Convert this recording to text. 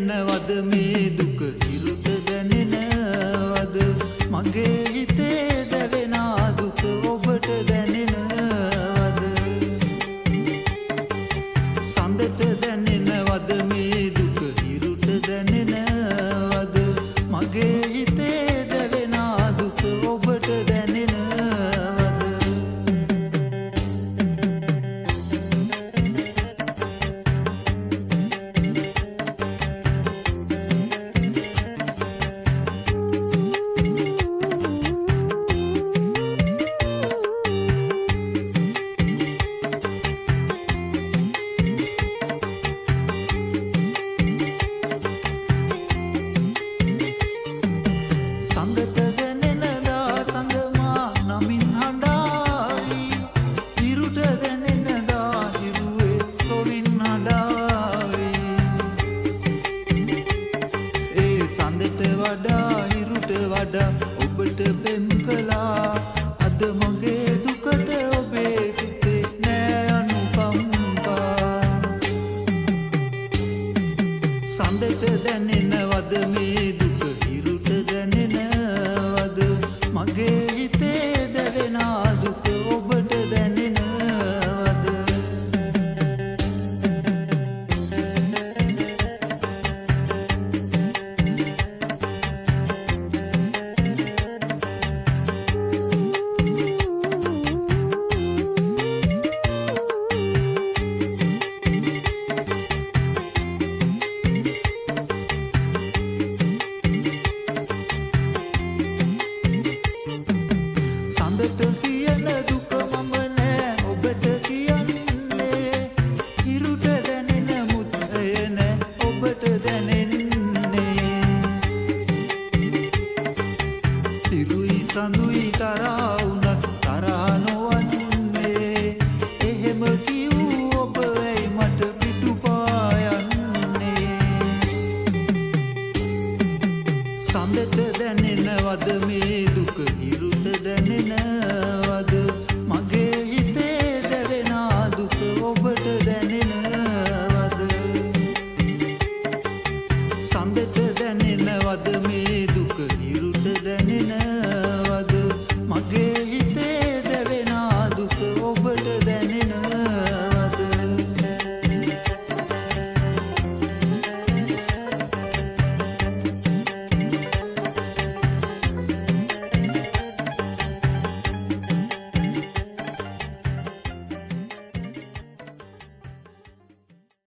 දැනෙනවද මේ දුක ඉරුට දැනෙනවද මගේ හිතේ දැවෙන දුක ඔබට දැනෙනවද සඳට දැනෙනවද මේ දුක ඉරුට දැනෙනවද මගේ හිතේ දැවෙන දුක ඔබට දැනෙනවද ඔබට පෙම් කළා අද මගේ දුකට ඔබේ සිතේ නෑ අනුකම්පා සඳට දැනෙනවද මේ දුක ඉරුට දැනෙනවද මගේ හිතේ දැවෙන දුක ඔබට දැනෙනවද කියන දුක මම නෑ ඔබට කියන්නේ ඉරුට දැනෙන මුත්ය නෑ ඔබට දැනෙන්නේ ඉරුයි සඳුයි තරහා වුණත් තරහා නොවන්නේ එහෙම කිව් ඔබ ඇයි මට පිටුපා යන්නේ සඳට දැනෙනවද මේ දුක ඉරුට දැනෙනවද